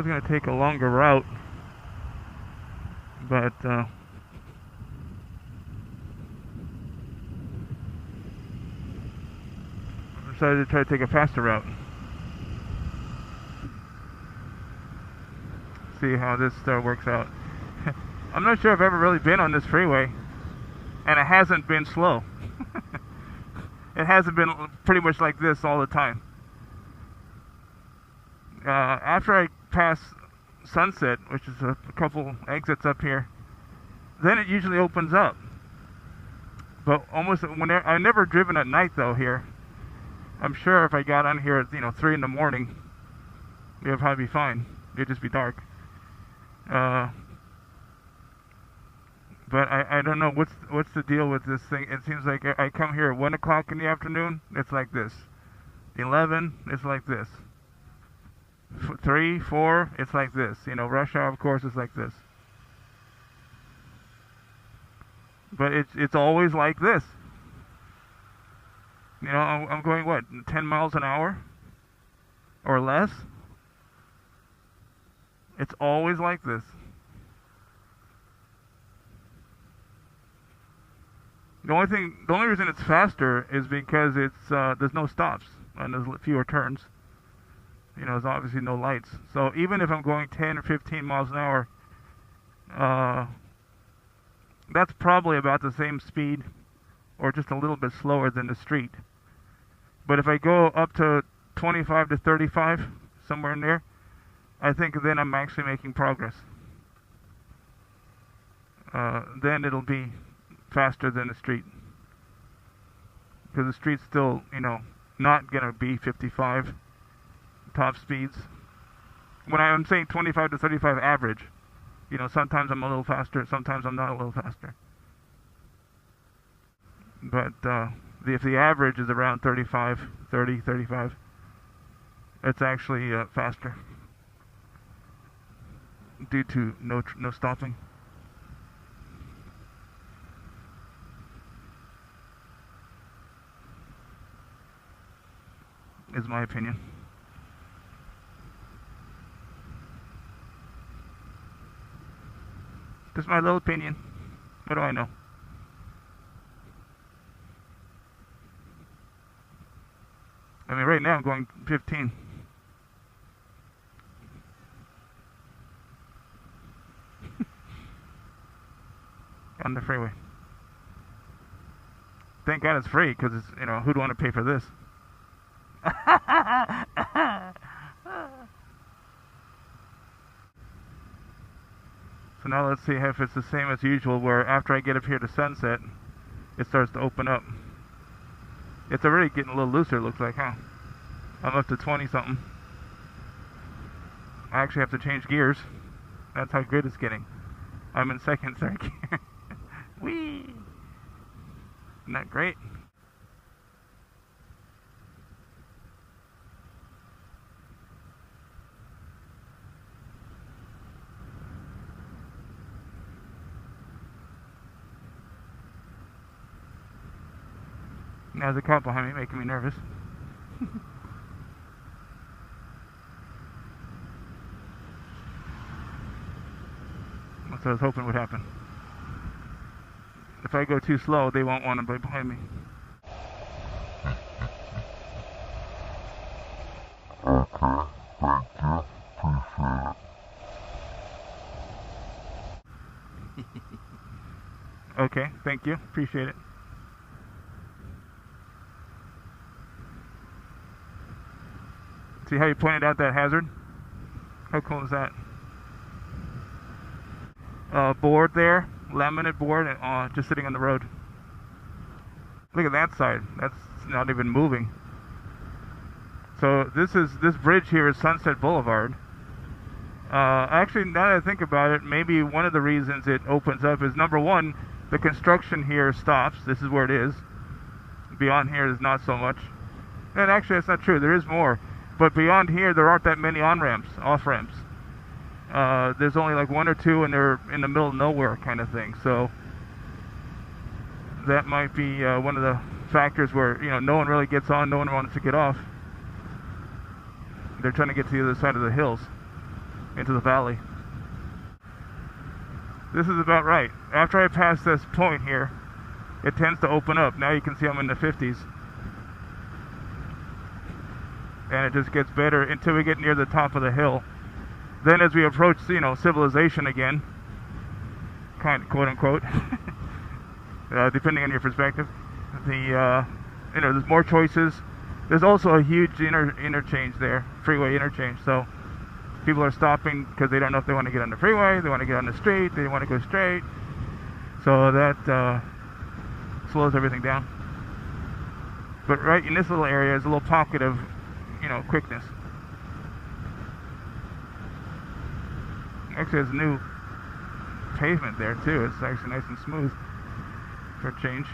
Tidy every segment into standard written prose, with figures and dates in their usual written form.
was going to take a longer route, but I decided to try to take a faster route. See how this works out. I'm not sure I've ever really been on this freeway, and it hasn't been slow. It hasn't been pretty much like this all the time. After I pass Sunset, which is a couple exits up here, then it usually opens up. But almost whenever, I've never driven at night though here. I'm sure if I got on here at 3 in the morning, it would probably be fine. It'd just be dark. But I don't know what's the deal with this thing. It seems like I come here at 1 o'clock in the afternoon, it's like this. 11, it's like this. 3, 4, it's like this. Rush hour, of course, is like this. But it's always like this. I'm going, what, 10 miles an hour? Or less? It's always like this. The only reason it's faster is because there's no stops and there's fewer turns. There's obviously no lights. So even if I'm going 10 or 15 miles an hour, that's probably about the same speed or just a little bit slower than the street. But if I go up to 25 to 35, somewhere in there, I think then I'm actually making progress. Then it'll be faster than the street. Because the street's still, not going to be 55 top speeds. When I'm saying 25 to 35 average, sometimes I'm a little faster, sometimes I'm not a little faster. But if the average is around 35, 30, 35, it's actually faster due to no stopping. Is my opinion. Just my little opinion. What do I know? I mean, right now I'm going 15. On the freeway. Thank God it's free, because it's, who'd want to pay for this? So now let's see if it's the same as usual, where after I get up here to Sunset, it starts to open up. It's already getting a little looser, it looks like, huh? I'm up to 20 something. I actually have to change gears. That's how good it's getting. I'm in second, third gear. Whee! Isn't that great? Now there's a cop behind me making me nervous. That's what I was hoping would happen. If I go too slow, they won't want to be behind me. Okay, thank you. Appreciate it. Okay, thank you. Appreciate it. See how you pointed out that hazard? How cool is that? Board there, laminate board, just sitting on the road. Look at that side. That's not even moving. So this bridge here is Sunset Boulevard. Actually, now that I think about it, maybe one of the reasons it opens up is, number one, the construction here stops. This is where it is. Beyond here is not so much. And actually, that's not true. There is more. But beyond here, there aren't that many on-ramps, off-ramps. There's only like one or two, and they're in the middle of nowhere kind of thing. So that might be one of the factors where, no one really gets on, no one wants to get off. They're trying to get to the other side of the hills. into the valley. This is about right. After I pass this point here, it tends to open up. Now you can see I'm in the 50s. And it just gets better until we get near the top of the hill. Then as we approach, you know, civilization again, kind of, quote unquote, depending on your perspective, you know, there's more choices. There's also a huge interchange there, freeway interchange. So people are stopping because they don't know if they want to get on the freeway, they want to get on the street, they want to go straight. So that slows everything down. But right in this little area is a little pocket of, you know, quickness. Actually, there's new pavement there too. It's actually nice and smooth for a change.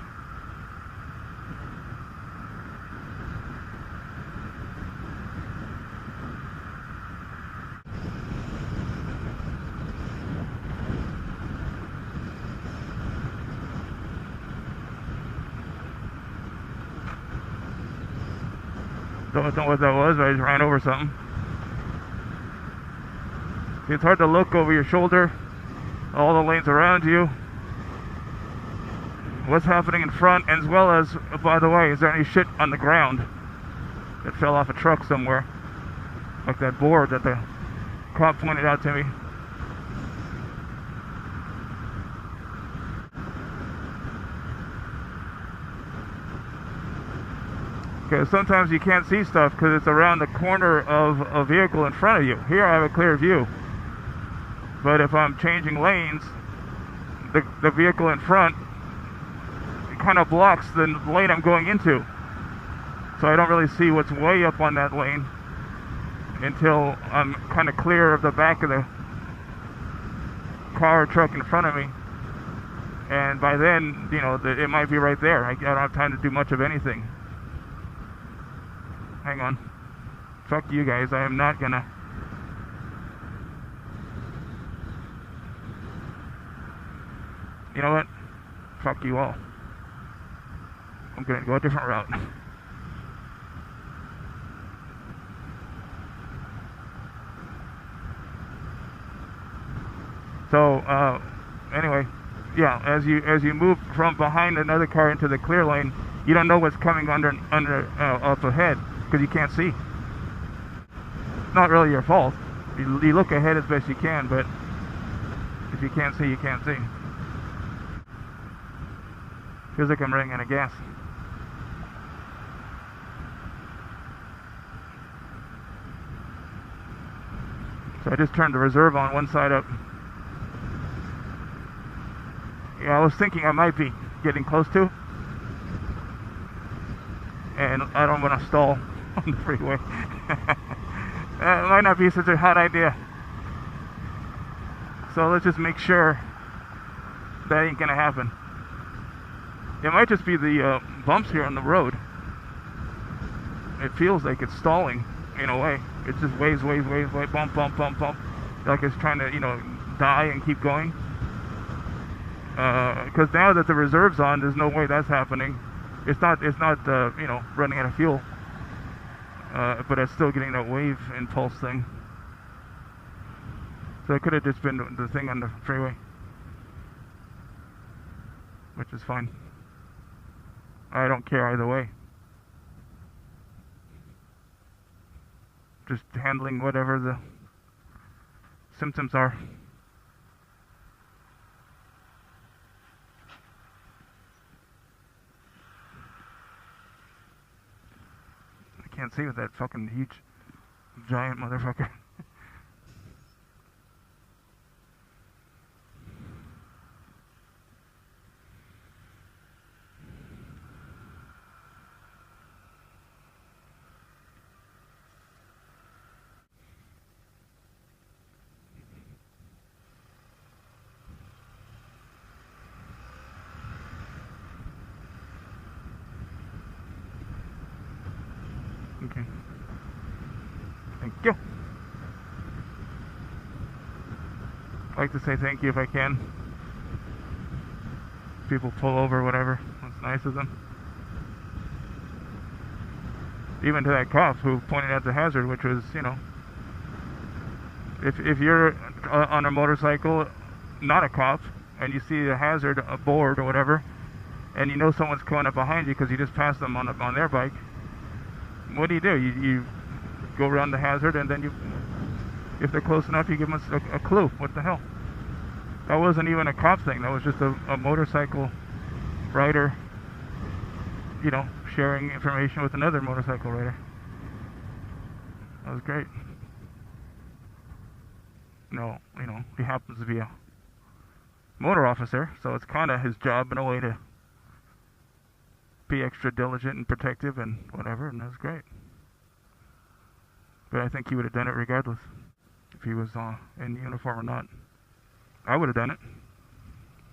Don't know what that was, but I just ran over something. It's hard to look over your shoulder, all the lanes around you, what's happening in front, as well as, by the way, is there any shit on the ground that fell off a truck somewhere? Like that board that the cop pointed out to me. Because sometimes you can't see stuff because it's around the corner of a vehicle in front of you. Here I have a clear view. But if I'm changing lanes, the vehicle in front kind of blocks the lane I'm going into. So I don't really see what's way up on that lane until I'm kind of clear of the back of the car or truck in front of me. And by then, you know, it might be right there. I don't have time to do much of anything. Hang on. Fuck you guys. I am not gonna. You know what? Fuck you all. I'm gonna go a different route. So, anyway, yeah. As you move from behind another car into the clear lane, you don't know what's coming up ahead. Because you can't see. It's not really your fault. You look ahead as best you can, but if you can't see, you can't see. Feels like I'm running out of gas. So I just turned the reserve on one side up. Yeah, I was thinking I might be getting close to. And I don't want to stall on the freeway. It might not be such a hot idea. So let's just make sure that ain't gonna happen. It might just be the bumps here on the road. It feels like it's stalling in a way. It's just waves, bump, bump. Like it's trying to, you know, die and keep going. Because now that the reserve's on, there's no way that's happening. It's not you know, running out of fuel. But it's still getting that wave impulse thing. So it could have just been the thing on the freeway. Which is fine. I don't care either way. Just handling whatever the symptoms are. Can't see with that fucking huge giant motherfucker. Okay. Thank you. I like to say thank you if I can. People pull over, whatever. That's nice of them. Even to that cop who pointed out the hazard, which was, you know, If you're on a motorcycle, not a cop, and you see a hazard, a board or whatever, and you know someone's coming up behind you because you just passed them on their bike, what do? You go around the hazard, and then if they're close enough, you give them a clue. What the hell? That wasn't even a cop thing. That was just a motorcycle rider, sharing information with another motorcycle rider. That was great. No, he happens to be a motor officer, so it's kind of his job in a way to be extra diligent and protective and whatever, and that's great. But I think he would have done it regardless, if he was in uniform or not. I would have done it.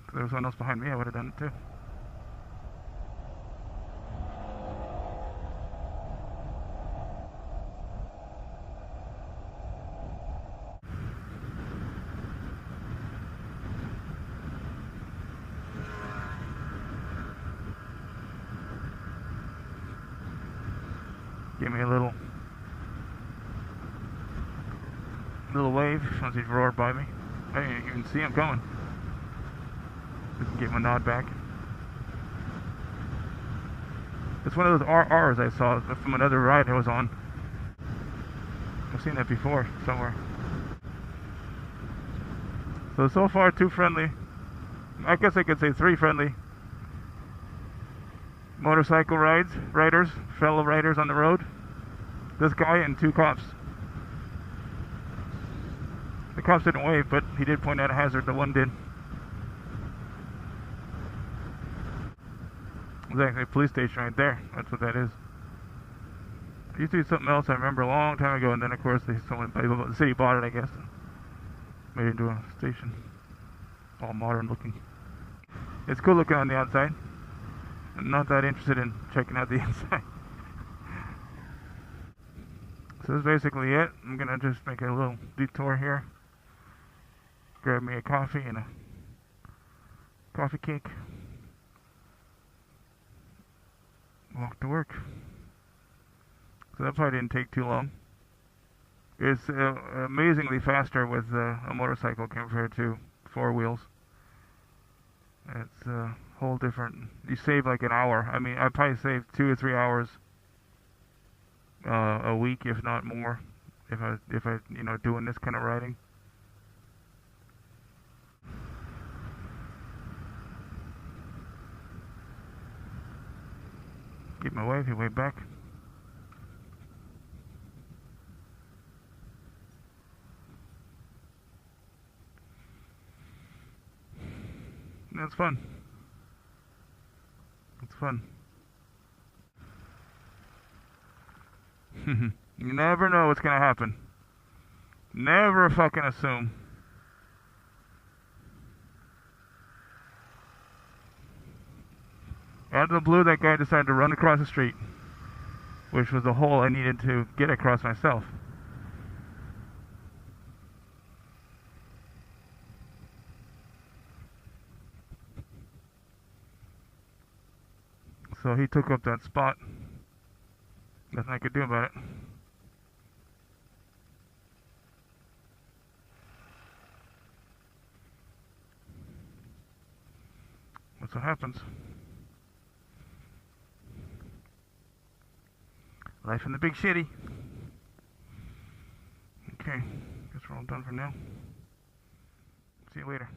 If there was someone else behind me, I would have done it too. Give me a little wave once he roared by me. I didn't even see him coming. Just give him a nod back. It's one of those RRs I saw from another ride I was on. I've seen that before somewhere. So far 2 friendly, I guess I could say 3 friendly motorcycle riders, fellow riders on the road. This guy and 2 cops. The cops didn't wave, but he did point out a hazard. The one did. There's actually a police station right there. That's what that is. It used to be something else I remember a long time ago, and then of course the city bought it, I guess. Made it into a station. All modern looking. It's cool looking on the outside. I'm not that interested in checking out the inside. So that's basically it. I'm gonna just make a little detour here. Grab me a coffee and a coffee cake. Walk to work. So that probably didn't take too long. It's amazingly faster with a motorcycle compared to 4 wheels. It's a whole different. You save like an hour. I mean, I probably save 2 or 3 hours a week, if not more, if I doing this kind of riding. Get my wavy way back. That's fun. It's fun. You never know what's gonna happen. Never fucking assume. Out of the blue, that guy decided to run across the street, which was the hole I needed to get across myself. So he took up that spot. Nothing I could do about it. That's what happens. Life in the big shitty. Okay, guess we're all done for now. See you later.